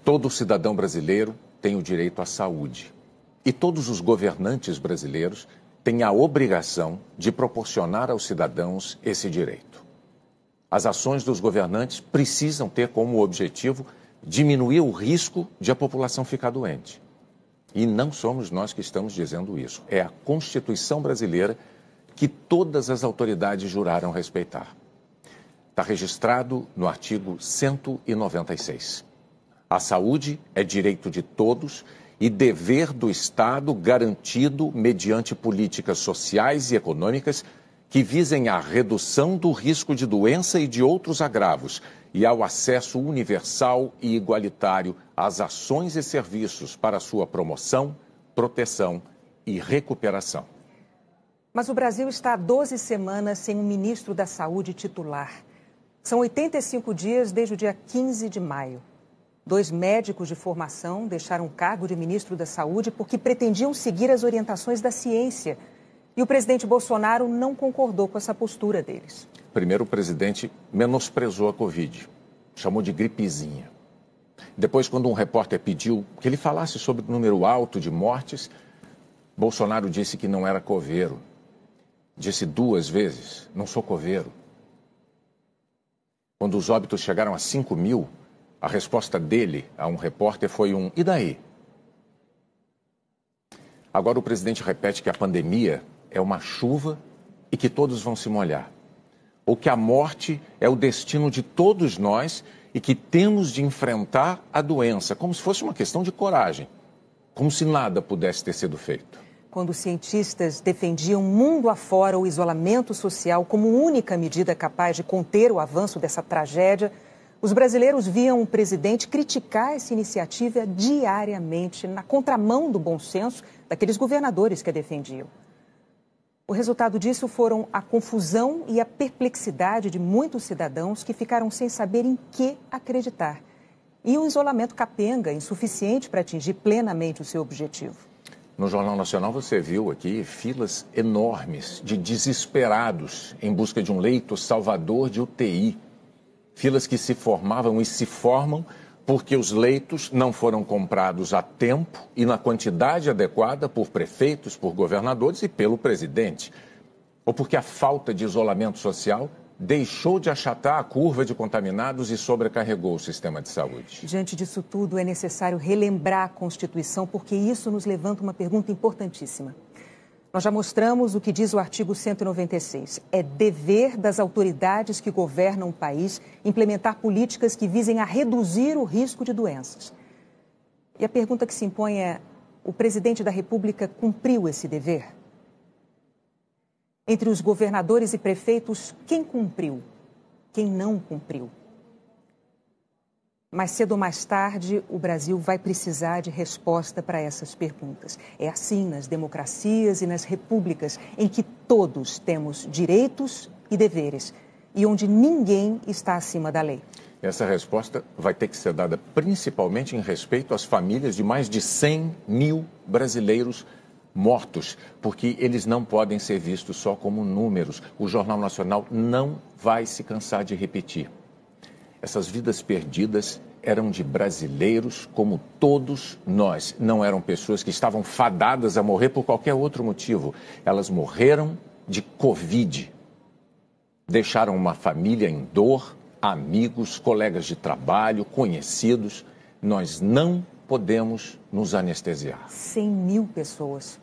Todo cidadão brasileiro tem o direito à saúde. E todos os governantes brasileiros têm a obrigação de proporcionar aos cidadãos esse direito. As ações dos governantes precisam ter como objetivo diminuir o risco de a população ficar doente. E não somos nós que estamos dizendo isso. É a Constituição brasileira que todas as autoridades juraram respeitar. Está registrado no artigo 196. A saúde é direito de todos e dever do Estado garantido mediante políticas sociais e econômicas que visem à redução do risco de doença e de outros agravos e ao acesso universal e igualitário às ações e serviços para sua promoção, proteção e recuperação. Mas o Brasil está há 12 semanas sem um ministro da Saúde titular. São 85 dias desde o dia 15 de maio. 2 médicos de formação deixaram o cargo de ministro da Saúde porque pretendiam seguir as orientações da ciência. E o presidente Bolsonaro não concordou com essa postura deles. Primeiro, o presidente menosprezou a Covid, chamou de gripezinha. Depois, quando um repórter pediu que ele falasse sobre o número alto de mortes, Bolsonaro disse que não era coveiro. Disse 2 vezes, não sou coveiro. Quando os óbitos chegaram a 5 mil, a resposta dele a um repórter foi um "e daí?". Agora o presidente repete que a pandemia é uma chuva e que todos vão se molhar. Ou que a morte é o destino de todos nós e que temos de enfrentar a doença, como se fosse uma questão de coragem, como se nada pudesse ter sido feito. Quando os cientistas defendiam mundo afora o isolamento social como única medida capaz de conter o avanço dessa tragédia, os brasileiros viam o presidente criticar essa iniciativa diariamente, na contramão do bom senso daqueles governadores que a defendiam. O resultado disso foram a confusão e a perplexidade de muitos cidadãos que ficaram sem saber em que acreditar. E um isolamento capenga, insuficiente para atingir plenamente o seu objetivo. No Jornal Nacional você viu aqui filas enormes de desesperados em busca de um leito salvador de UTI. Filas que se formavam e se formam porque os leitos não foram comprados a tempo e na quantidade adequada por prefeitos, por governadores e pelo presidente. Ou porque a falta de isolamento social deixou de achatar a curva de contaminados e sobrecarregou o sistema de saúde. Diante disso tudo, é necessário relembrar a Constituição, porque isso nos levanta uma pergunta importantíssima. Nós já mostramos o que diz o artigo 196. É dever das autoridades que governam o país implementar políticas que visem a reduzir o risco de doenças. E a pergunta que se impõe é: o presidente da República cumpriu esse dever? Entre os governadores e prefeitos, quem cumpriu? Quem não cumpriu? Mais cedo ou mais tarde, o Brasil vai precisar de resposta para essas perguntas. É assim nas democracias e nas repúblicas, em que todos temos direitos e deveres, e onde ninguém está acima da lei. Essa resposta vai ter que ser dada principalmente em respeito às famílias de mais de 100 mil brasileiros mortos, porque eles não podem ser vistos só como números. O Jornal Nacional não vai se cansar de repetir. Essas vidas perdidas eram de brasileiros como todos nós. Não eram pessoas que estavam fadadas a morrer por qualquer outro motivo. Elas morreram de Covid. Deixaram uma família em dor, amigos, colegas de trabalho, conhecidos. Nós não podemos nos anestesiar. 100 mil pessoas.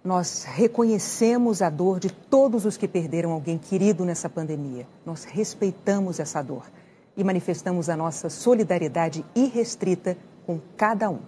Nós reconhecemos a dor de todos os que perderam alguém querido nessa pandemia. Nós respeitamos essa dor e manifestamos a nossa solidariedade irrestrita com cada um.